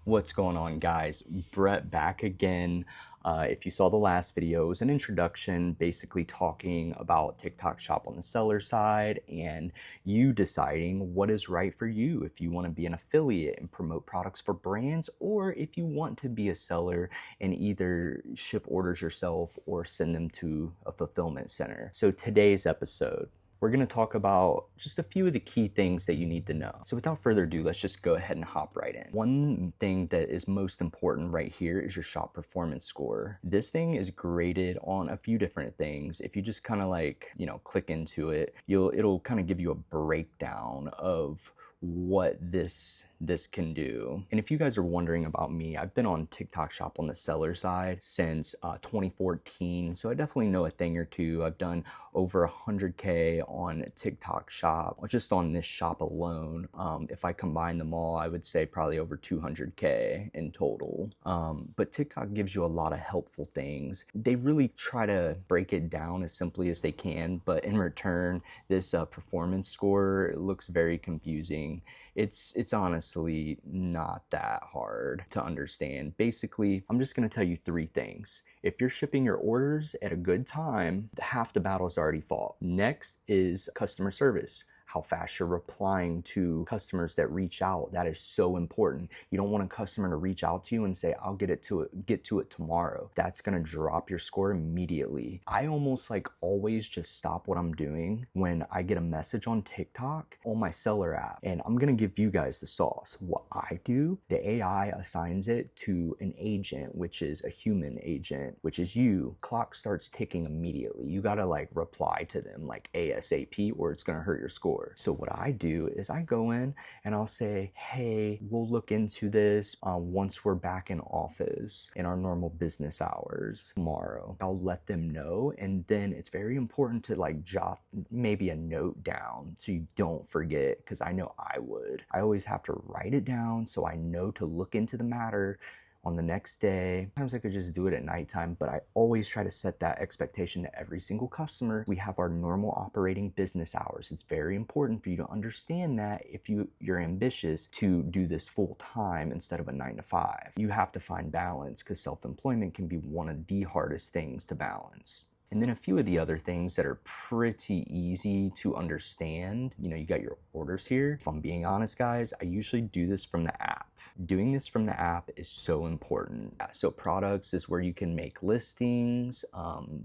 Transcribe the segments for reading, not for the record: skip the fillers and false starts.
What's going on, guys? Brett back again. If you saw the last video, it was an introduction basically talking about TikTok Shop on the seller side and you deciding what is right for you. If you want to be an affiliate and promote products for brands, or if you want to be a seller and either ship orders yourself or send them to a fulfillment center. So today's episode, we're going to talk about just a few of the key things that you need to know. So without further ado, let's just go ahead and hop right in. One thing that is most important right here is your shop performance score. This thing is graded on a few different things. If you just kind of click into it, it'll kind of give you a breakdown of what this can do. And if you guys are wondering about me, I've been on TikTok Shop on the seller side since 2014, so I definitely know a thing or two. I've done over 100K on TikTok Shop, just on this shop alone. If I combine them all, I would say probably over 200K in total. But TikTok gives you a lot of helpful things. They really try to break it down as simply as they can, but in return, this performance score looks very confusing. It's honestly not that hard to understand. Basically, I'm just going to tell you three things. If you're shipping your orders at a good time, half the battle's already fought. Next is customer service. How fast you're replying to customers that reach out. That is so important. You don't want a customer to reach out to you and say, I'll get to it tomorrow. That's gonna drop your score immediately. I almost always just stop what I'm doing when I get a message on TikTok on my seller app. And I'm gonna give you guys the sauce. What I do, the AI assigns it to an agent, which is a human agent, which is you. Clock starts ticking immediately. You gotta reply to them ASAP or it's gonna hurt your score. So what I do is I go in and I'll say, hey, we'll look into this once we're back in office in our normal business hours tomorrow. I'll let them know, and then it's very important to jot maybe a note down so you don't forget, because I know I would. I always have to write it down so I know to look into the matter on the next day. Sometimes I could just do it at nighttime, but I always try to set that expectation to every single customer. We have our normal operating business hours. It's very important for you to understand that if you're ambitious to do this full time instead of a 9 to 5. You have to find balance, because self-employment can be one of the hardest things to balance. And then a few of the other things that are pretty easy to understand. You got your orders here. If I'm being honest, guys, I usually do this from the app. Doing this from the app is so important. So products is where you can make listings,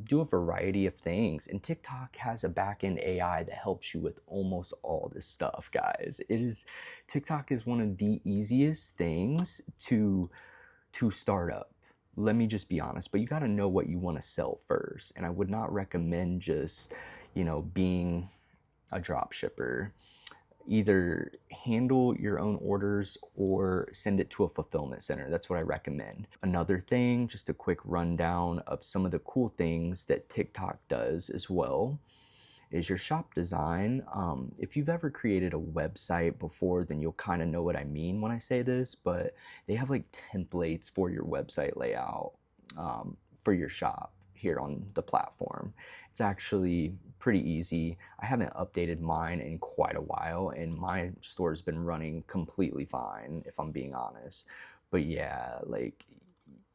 do a variety of things. And TikTok has a back-end AI that helps you with almost all this stuff, guys. TikTok is one of the easiest things to start up. Let me just be honest, but you got to know what you want to sell first. And I would not recommend just, being a drop shipper. Either handle your own orders or send it to a fulfillment center. That's what I recommend. Another thing, just a quick rundown of some of the cool things that TikTok does as well, is your shop design. If you've ever created a website before, then you'll kind of know what I mean when I say this, but they have templates for your website layout for your shop here on the platform. It's actually pretty easy. I haven't updated mine in quite a while, and my store's been running completely fine, if I'm being honest. But yeah,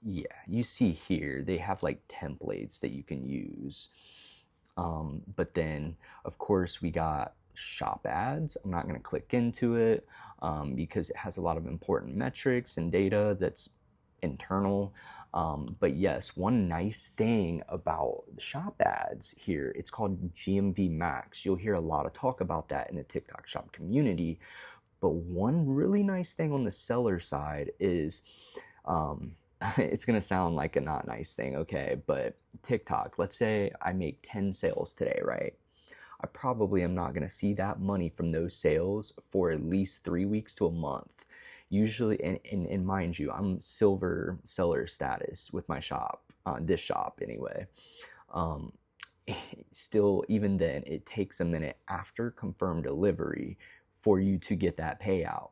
you see here, they have templates that you can use. But then, of course, we got shop ads. I'm not going to click into it because it has a lot of important metrics and data that's internal. But yes, one nice thing about shop ads here, it's called GMV Max. You'll hear a lot of talk about that in the TikTok Shop community. But one really nice thing on the seller side is, it's going to sound like a not nice thing, okay? But TikTok, let's say I make 10 sales today, right? I probably am not going to see that money from those sales for at least 3 weeks to a month. Usually, and mind you, I'm silver seller status with my shop, this shop anyway. Still, even then, it takes a minute after confirmed delivery for you to get that payout.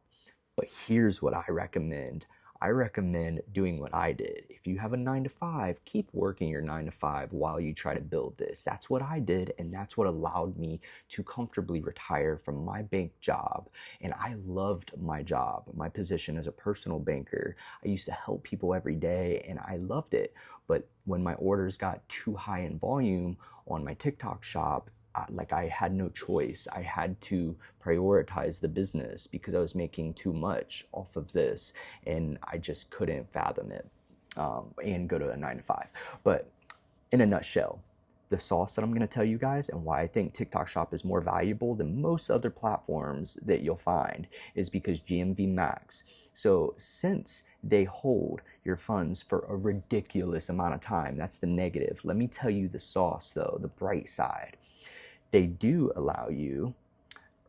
But here's what I recommend. I recommend doing what I did. If you have a 9 to 5, keep working your 9 to 5 while you try to build this. That's what I did, and that's what allowed me to comfortably retire from my bank job. And I loved my job, my position as a personal banker. I used to help people every day, and I loved it. But when my orders got too high in volume on my TikTok shop, like I had no choice. I had to prioritize the business because I was making too much off of this, and I just couldn't fathom it and go to a 9 to 5. But in a nutshell, the sauce that I'm going to tell you guys and why I think TikTok Shop is more valuable than most other platforms that you'll find is because GMV max. So since they hold your funds for a ridiculous amount of time, that's the negative. Let me tell you the sauce though, the bright side. They do allow you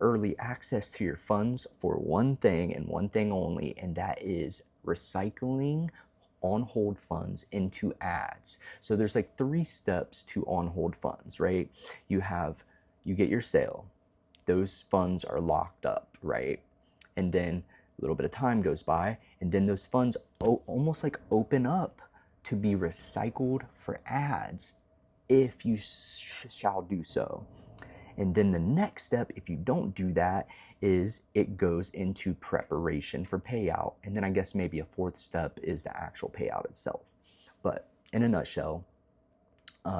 early access to your funds for one thing and one thing only, and that is recycling on hold funds into ads. So there's like 3 steps to on hold funds, right? You get your sale, those funds are locked up, right? And then a little bit of time goes by, and then those funds almost like open up to be recycled for ads if you shall do so. And then the next step, if you don't do that, is it goes into preparation for payout. And then I guess maybe a 4th step is the actual payout itself. But in a nutshell,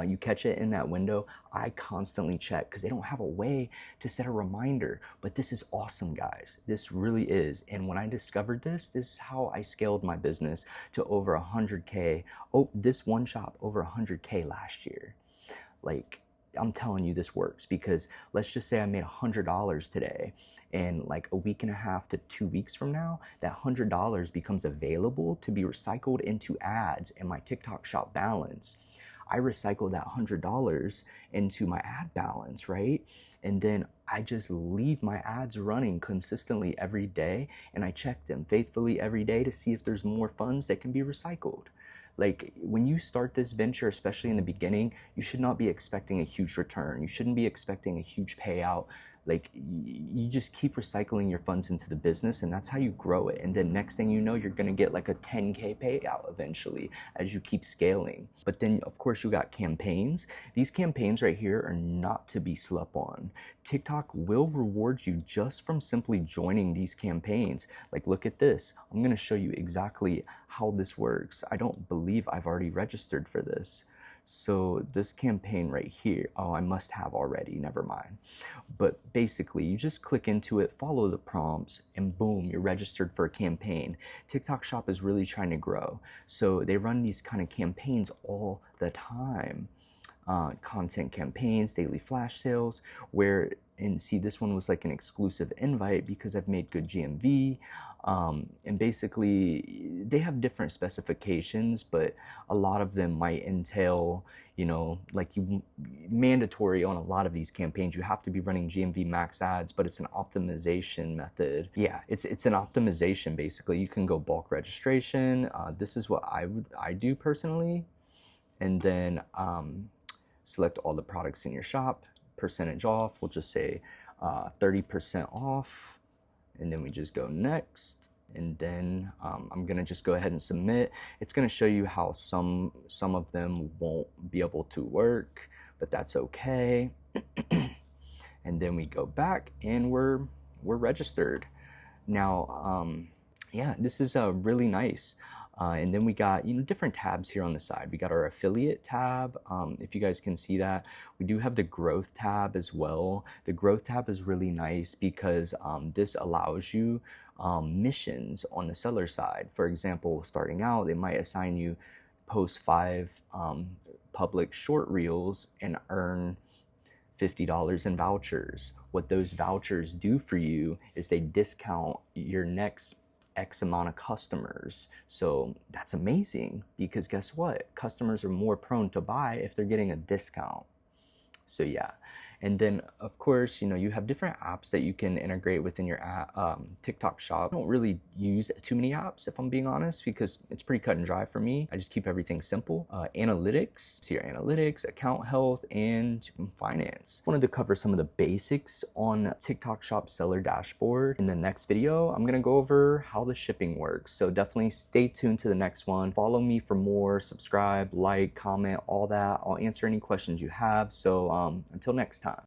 you catch it in that window. I constantly check because they don't have a way to set a reminder. But this is awesome, guys. This really is. And when I discovered this is how I scaled my business to over 100K. Oh, this one shop over 100K last year. Like, I'm telling you this works because let's just say I made $100 today, and like a week and a half to 2 weeks from now, that $100 becomes available to be recycled into ads in my TikTok shop balance. I recycle that $100 into my ad balance, right? And then I just leave my ads running consistently every day, and I check them faithfully every day to see if there's more funds that can be recycled. Like when you start this venture, especially in the beginning, you should not be expecting a huge return. You shouldn't be expecting a huge payout. Like you just keep recycling your funds into the business, and that's how you grow it. And then next thing you know, you're gonna get like a 10K payout eventually as you keep scaling. But then of course you got campaigns. These campaigns right here are not to be slept on. TikTok will reward you just from simply joining these campaigns. Like look at this. I'm gonna show you exactly how this works. I don't believe I've already registered for this. So this campaign right here, oh, I must have already, never mind. But basically you just click into it, follow the prompts, and boom, you're registered for a campaign. TikTok Shop is really trying to grow. So they run these kind of campaigns all the time. Content campaigns, daily flash sales, and see this one was like an exclusive invite because I've made good GMV. And basically they have different specifications, but a lot of them might entail, like mandatory on a lot of these campaigns, you have to be running GMV max ads, but it's an optimization method. Yeah, it's an optimization basically. You can go bulk registration. This is what I do personally. And then select all the products in your shop, percentage off, we'll just say 30% off, and then we just go next, and then I'm gonna just go ahead and submit. It's gonna show you how some of them won't be able to work, but that's okay. And then we go back and we're registered. Now, yeah, this is really nice. And then we got, different tabs here on the side. We got our affiliate tab. If you guys can see that, we do have the growth tab as well. The growth tab is really nice because this allows you missions on the seller side. For example, starting out, they might assign you post 5 public short reels and earn $50 in vouchers. What those vouchers do for you is they discount your next X amount of customers. So that's amazing because guess what? Customers are more prone to buy if they're getting a discount. So yeah. And then of course, you have different apps that you can integrate within your TikTok shop. I don't really use too many apps, if I'm being honest, because it's pretty cut and dry for me. I just keep everything simple. Analytics, see your analytics, account health, and finance. I wanted to cover some of the basics on TikTok shop seller dashboard. In the next video, I'm gonna go over how the shipping works. So definitely stay tuned to the next one. Follow me for more, subscribe, like, comment, all that. I'll answer any questions you have. So until next time.